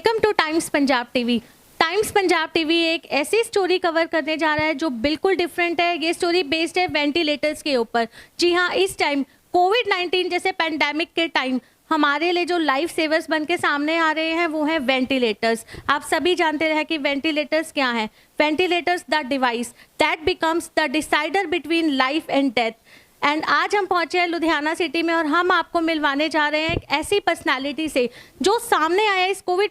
Welcome two times Punjab TV. Times Punjab TV एक ऐसी story cover करने जा रहा है जो बिल्कुल डिफरेंट है। ये स्टोरी बेस्ड है वेंटिलेटर्स के ऊपर। जी हाँ, इस टाइम कोविड-19 जैसे पैंडेमिक के टाइम हमारे लिए जो लाइफ सेवर्स बन के सामने आ रहे हैं वो हैं वेंटिलेटर्स। आप सभी जानते हैं कि वेंटिलेटर्स क्या हैं। Ventilators the device that becomes the decider between life and death. And आज हम पहुंचे हैं लुधियाना सिटी में और हम आपको मिलवाने जा रहे हैं एक ऐसी पर्सनालिटी से जो सामने आया इस कोविड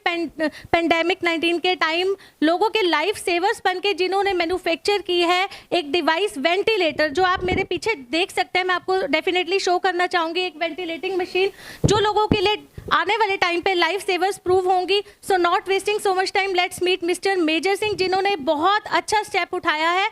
पैंडेमिक 19 के टाइम लोगों के लाइफ सेवर्स बन के, जिन्होंने मैन्युफैक्चर की है एक डिवाइस वेंटिलेटर जो आप मेरे पीछे देख सकते हैं। मैं आपको डेफिनेटली शो करना चाहूँगी एक वेंटिलेटिंग मशीन जो लोगों के लिए आने वाले टाइम पे लाइफ सेवर्स प्रूव होंगी। So not wasting so much time, let's meet mister major Singh जिन्होंने बहुत अच्छा स्टेप उठाया है।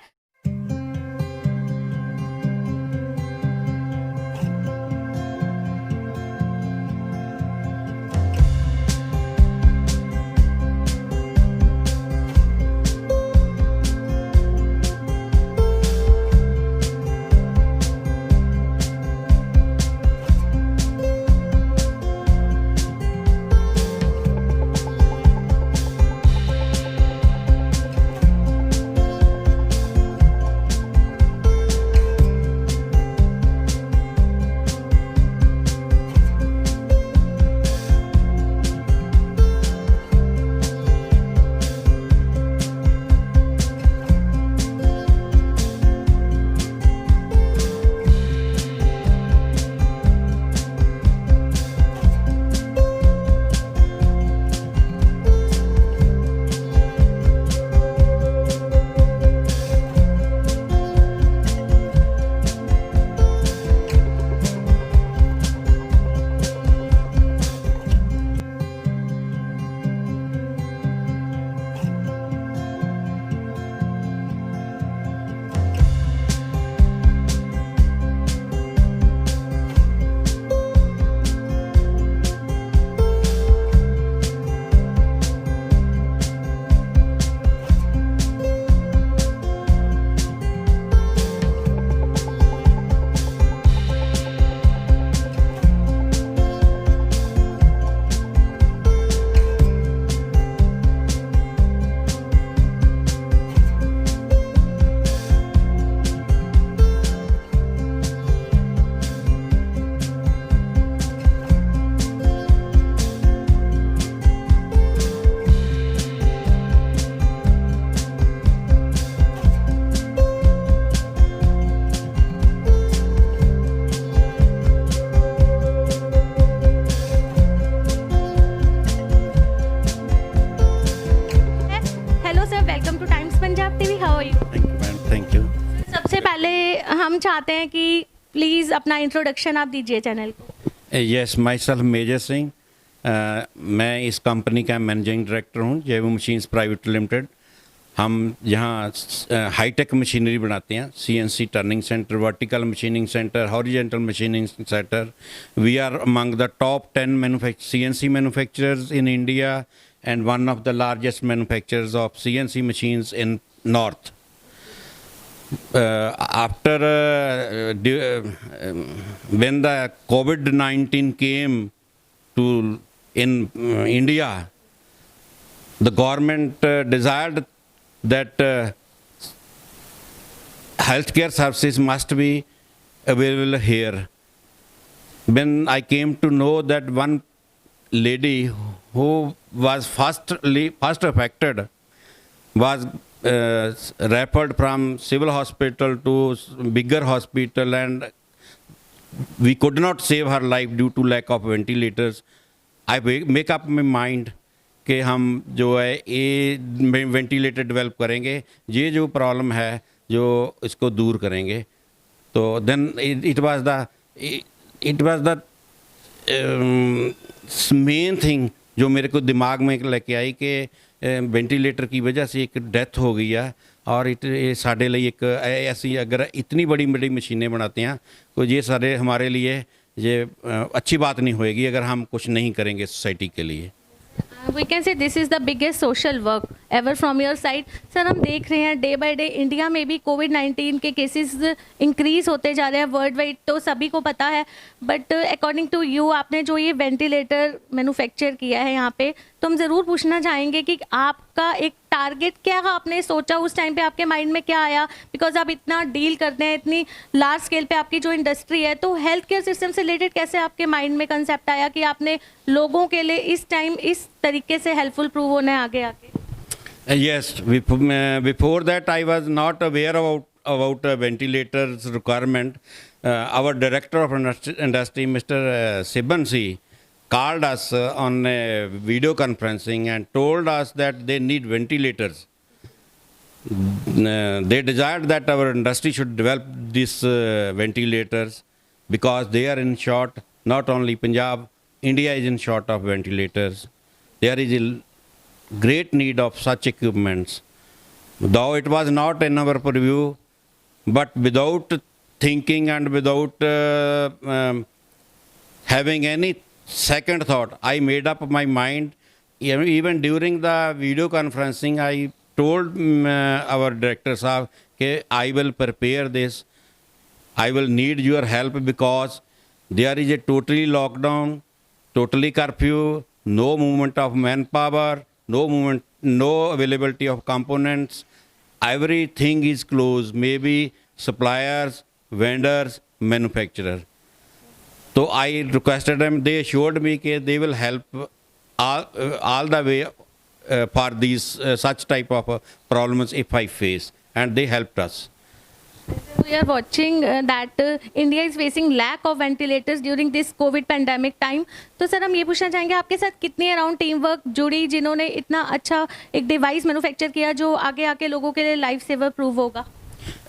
सबसे पहले हम चाहते हैं कि प्लीज़ अपना इंट्रोडक्शन आप दीजिए चैनल को। Yes, myself major Singh. मैं इस कंपनी का मैनेजिंग डायरेक्टर हूँ, जैव मशीन्स प्राइवेट लिमिटेड। हम यहाँ हाईटेक मशीनरी बनाते हैं, CNC turning centre, vertical machining centre, horizontal machining centre. We are among the top 10 CNC manufacturers in India and one of the largest manufacturers of CNC machines in North. When the COVID-19 came to in India, the government desired that healthcare services must be available here. When I came to know that one lady who was first affected was referred from civil hospital to bigger hospital, and we could not save her life due to lack of ventilators. I make up my mind कि हम जो है ये ventilator develop करेंगे, ये जो problem है जो इसको दूर करेंगे। तो then it was the main thing जो मेरे को दिमाग में लेके आई कि वेंटिलेटर की वजह से एक डेथ हो गई है और ये साढ़े लिए एक ऐसी अगर इतनी बड़ी बड़ी मशीनें बनाते हैं तो ये सारे हमारे लिए ये अच्छी बात नहीं होएगी अगर हम कुछ नहीं करेंगे सोसाइटी के लिए। We can say this is the biggest social work ever from your side. Sir, हम देख रहे हैं डे बाय डे इंडिया में भी कोविड-19 के केसेस इंक्रीज होते जा रहे हैं वर्ल्ड वाइड, तो सभी को पता है। बट अकॉर्डिंग टू यू, आपने जो ये वेंटिलेटर मैन्युफैक्चर किया है यहाँ पे, तो हम ज़रूर पूछना चाहेंगे कि आपका एक टारगेट क्या है, आपने सोचा उस टाइम पे, आपके माइंड में क्या आया? बिकॉज आप इतना डील करते हैं, इतनी लार्ज स्केल पे आपकी जो इंडस्ट्री है, तो हेल्थ केयर सिस्टम से रिलेटेड कैसे आपके माइंड में कंसेप्ट आया कि आपने लोगों के लिए इस टाइम इस तरीके से हेल्पफुल प्रूव होना है आगे आके? Yes, before that I was not aware about ventilators requirement. Our director of industry, Mr. Sibansi, called us on video conferencing and told us that they need ventilators. They desired that our industry should develop these ventilators because they are in short. Not only Punjab, India is in short of ventilators. There is a great need of such equipments. Though it was not in our purview, but without thinking and without having any second thought, I made up my mind. Even during the video conferencing, I told our director Saab that I will prepare this. I will need your help because there is a totally lockdown, totally curfew, no movement of manpower, no availability of components. Everything is closed. Maybe suppliers, vendors, manufacturers. So I requested them. They assured me that they will help all the way for these such type of problems if I face, and they helped us. We are watching that India is facing lack of ventilators during this COVID pandemic time. तो sir, हम ये पूछना चाहेंगे आपके साथ कितनी around team work जुड़ी जिन्होंने इतना अच्छा एक डिवाइस मैन्युफैक्चर किया जो आगे आके लोगों के लिए लाइफ सेवर प्रूव होगा?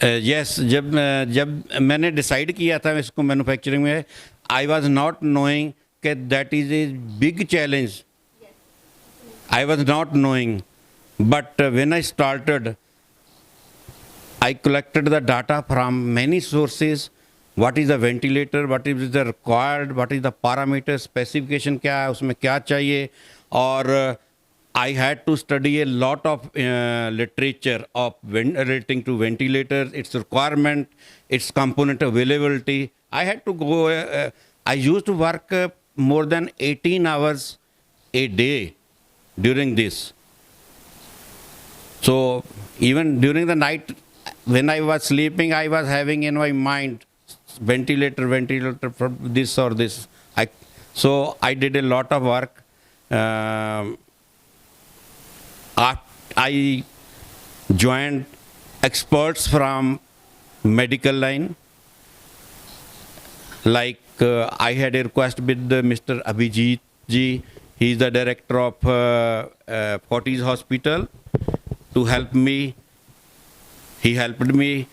Yes, जब मैंने डिसाइड किया था इसको मैन्युफैक्चरिंग में, I was not knowing that that is a big challenge. I was not knowing, but when I started, I collected the data from many sources. What is the ventilator? What is the required? What is the parameter? Specification क्या है? उसमें क्या चाहिए? और I had to study a lot of literature of relating to ventilators, its requirement, its component availability. I had to go. I used to work more than 18 hours a day during this. So even during the night, when I was sleeping, I was having in my mind ventilator for this or this. So I did a lot of work. I joined experts from medical line. Like I had a request with Mr. Abhijit ji. He is the director of Fortis Hospital to help me. He helped me.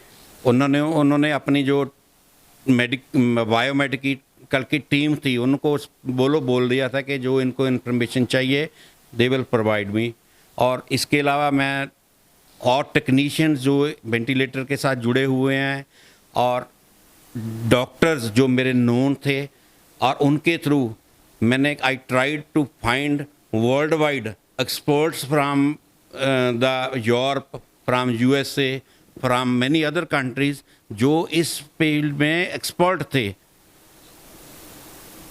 उन्होंने अपनी जो biomedical की team थी उनको बोल दिया था कि जो इनको इन्फॉर्मेशन चाहिए दे विल प्रोवाइड मी। और इसके अलावा मैं और टेक्नीशियंस जो वेंटिलेटर के साथ जुड़े हुए हैं और डॉक्टर्स जो मेरे नोन थे, और उनके थ्रू मैंने I tried to find world wide experts from the Europe, from USA, from many other countries जो इस फील्ड में एक्सपर्ट थे।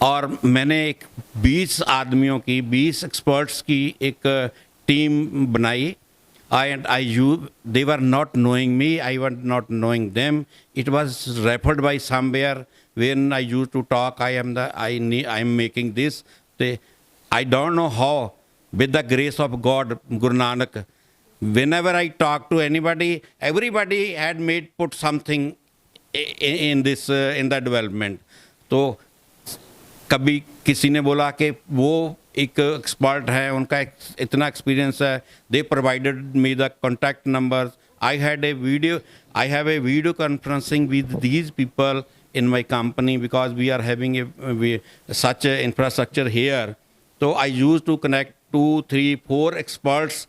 और मैंने एक 20 आदमियों की, 20 एक्सपर्ट्स की एक टीम बनाई। They were not knowing me, I was not knowing them. It was referred by somewhere when I used to talk, I am making this. I don't know how, with the grace of God, Guru Nanak, whenever I talk to anybody, everybody had put something in this, in the development. तो कभी किसी ने बोला कि वो एक expert है, उनका इतना एक्सपीरियंस है, दे provided me the contact numbers. I have a video conferencing with these people in my company because we are having such an infrastructure here. So I used to connect 2, 3, 4 experts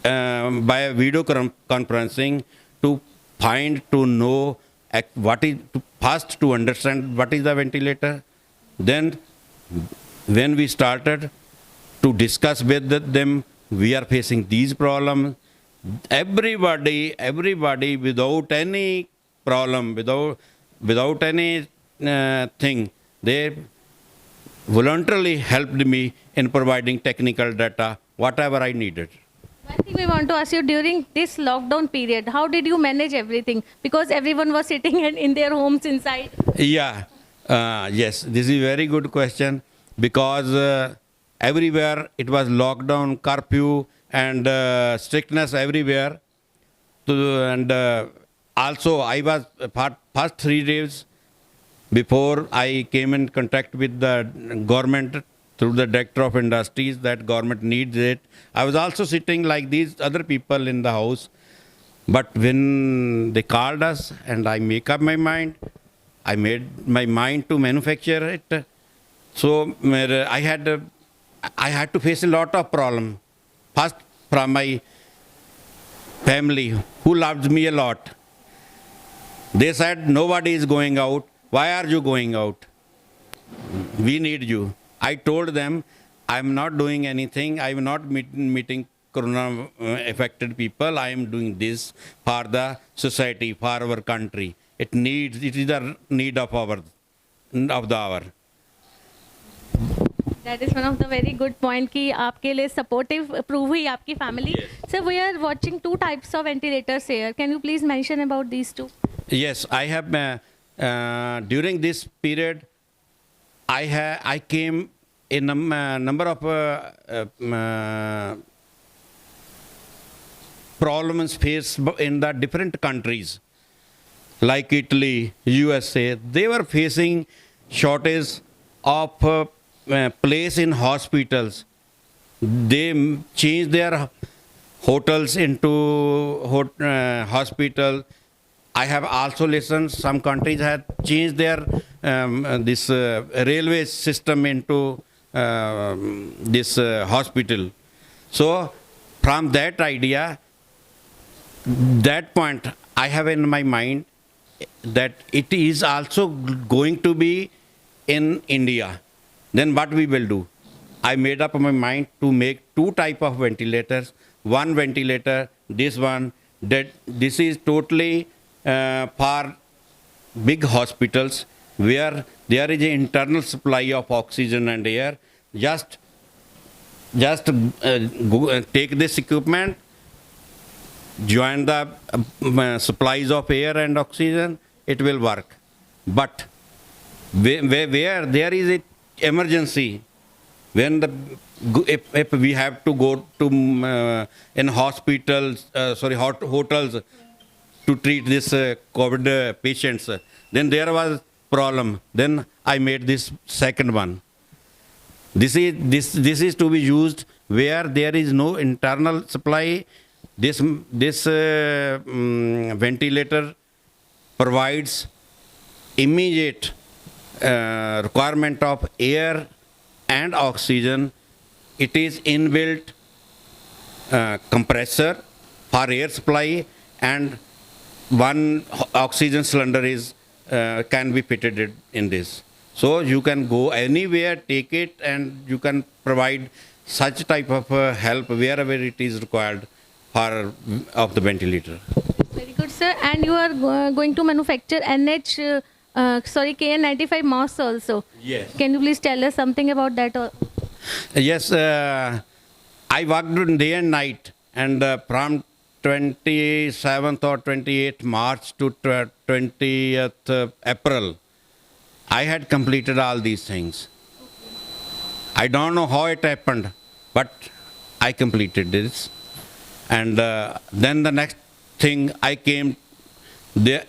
by video conferencing to know first to understand what is the ventilator. Then when we started to discuss with them we are facing these problems. Everybody without any problem, without any thing, they voluntarily helped me in providing technical data, whatever I needed. One thing we want to ask you, during this lockdown period, how did you manage everything? Because everyone was sitting in their homes inside. Yeah, yes, this is a very good question because everywhere it was lockdown, curfew, and strictness everywhere. And also, I was first 3 days before I came in contact with the government through the director of industries that government needs it. I was also sitting like these other people in the house. But when they called us and I make up my mind, I made my mind to manufacture it. So I had to face a lot of problem. First from my family who loved me a lot. They said, nobody is going out. Why are you going out? We need you. I told them, I'm not doing anything. I'm not meeting corona affected people. I am doing this for the society, for our country. It is the need of the hour. That is one of the very good point कि आपके लिए supportive prove हुई आपकी family. Yes. So we are watching 2 types of ventilators here. Can you please mention about these 2? Yes, I have, during this period, I came in a number of problems faced in the different countries, like Italy, USA. They were facing shortage of place in hospitals. They changed their hotels into hospital. I have also listened some countries had changed their this railway system into this hospital. So from that idea, that point I have in my mind that it is also going to be in India. Then what we will do? I made up my mind to make 2 type of ventilators. One ventilator, this one, that this is totally for big hospitals where there is an internal supply of oxygen and air. Just take this equipment, join the supplies of air and oxygen, it will work. But where there is an emergency, when if we have to go to in hospitals, hotels to treat this COVID patients, then there was problem. Then I made this second one. This is to be used where there is no internal supply. This ventilator provides immediate requirement of air and oxygen. It is inbuilt compressor for air supply, and one oxygen cylinder is can be fitted in this. So you can go anywhere, take it, and you can provide such type of help wherever it is required of the ventilator. Very good, sir. And you are going to manufacture KN95 masks also. Yes. Can you please tell us something about that? Yes, I worked day and night, and from 27th or 28th March to 20th April, I had completed all these things. I don't know how it happened, but I completed this. And then the next thing I came,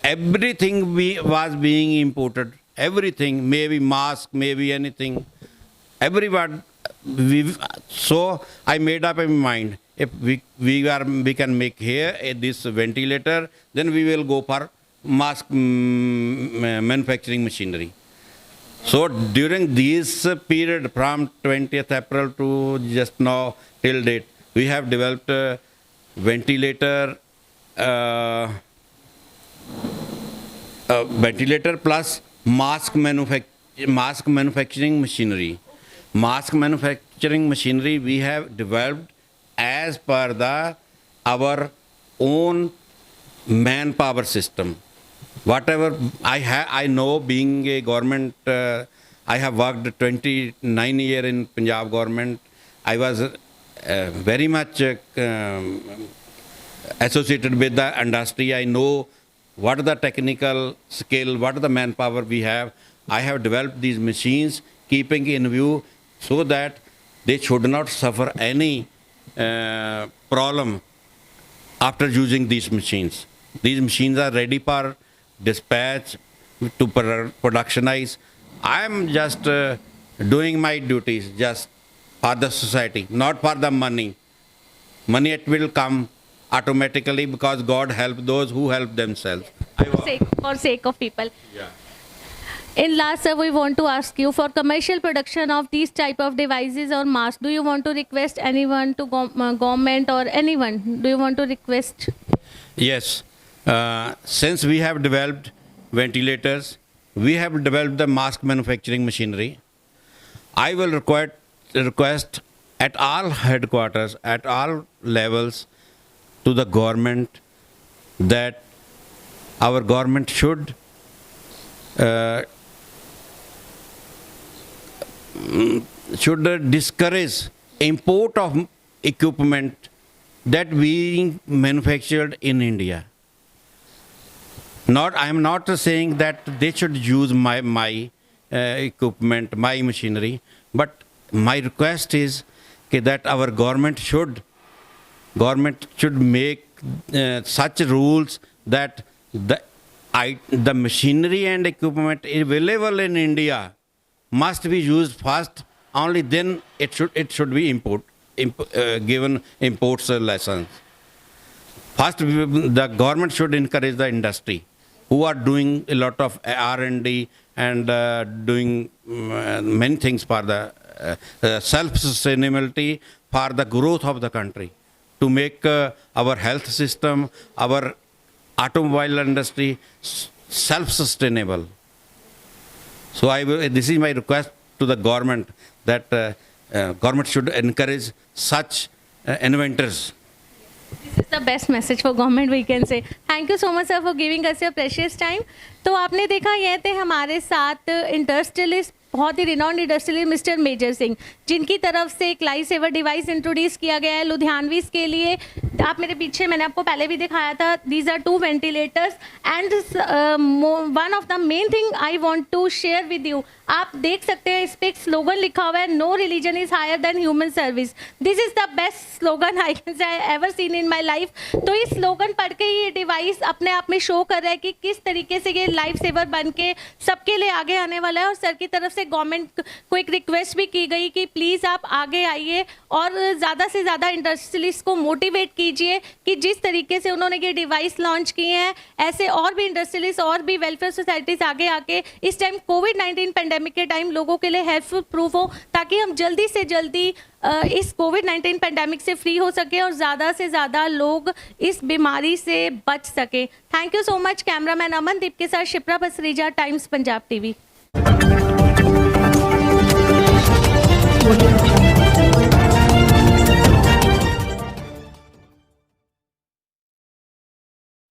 everything was being imported. Everything, maybe mask, maybe anything. Everyone. So I made up my mind. If we can make here this ventilator, then we will go for mask manufacturing machinery. So during this period from 20th April to just now till date, we have developed a ventilator plus mask manufacturing machinery. Mask manufacturing machinery we have developed as per the our own manpower system. Whatever I know, being a government, I have worked 29 years in Punjab government. I was very much associated with the industry. I know what the technical skill, what the manpower we have. I have developed these machines, keeping in view so that they should not suffer any problem after using these machines. These machines are ready for dispatch, to productionize. I am just doing my duties just for the society, not for the money. Money, it will come automatically because God help those who help themselves. For sake of people. Yeah. In last, sir, we want to ask you, for commercial production of these type of devices or masks, do you want to request anyone to government or anyone? Do you want to request? Yes. Since we have developed ventilators, we have developed the mask manufacturing machinery. I will request at all headquarters, at all levels, to the government that our government should discourage import of equipment that being manufactured in India. I am not saying that they should use my equipment, my machinery, but my request is that our government should make such rules that the machinery and equipment available in India must be used first. Only then it should be given imports license. First, the government should encourage the industry who are doing a lot of R&D and doing many things for the self-sustainability, for the growth of the country, to make our health system, our automobile industry self-sustainable. So this is my request to the government, that government should encourage such inventors. This is the best message for government, we can say. Thank you so much, sir, for giving us your precious time. तो आपने देखा, ये थे हमारे साथ industrialist, बहुत ही renowned industrialist mister major Singh, जिनकी तरफ से एक लाइफ सेवर डिवाइस इंट्रोड्यूस किया गया है लुधियानवीज के लिए. आप मेरे पीछे, मैंने आपको पहले भी दिखाया था, these are 2 ventilators and one of the main thing I want to share with you, आप देख सकते हैं इस पे एक स्लोगन लिखा हुआ है, no religion is higher than human service. This is the best slogan I can say ever seen in my life. तो इस स्लोगन पढ़ के ये डिवाइस अपने आप में शो कर रहा है कि किस तरीके से ये लाइफ सेवर बन के सबके लिए आगे आने वाला है. और सर की तरफ से गवर्नमेंट को एक रिक्वेस्ट भी की गई कि प्लीज़ आप आगे आइए और ज़्यादा से ज़्यादा इंडस्ट्रियलिस्ट को मोटिवेट कीजिए कि जिस तरीके से उन्होंने ये डिवाइस लॉन्च किए हैं, ऐसे और भी इंडस्ट्रियलिस्ट और भी वेलफेयर सोसाइटीज़ आगे आके इस टाइम कोविड-19 पेंडेमिक के टाइम लोगों के लिए हेल्पफुल प्रूफ हो, ताकि हम जल्दी से जल्दी इस कोविड-19 पेंडेमिक से फ्री हो सके और ज़्यादा से ज़्यादा लोग इस बीमारी से बच सके. Thank you so much. Cameraman Amandeep के साथ शिप्रा बसरीजा, टाइम्स पंजाब टीवी.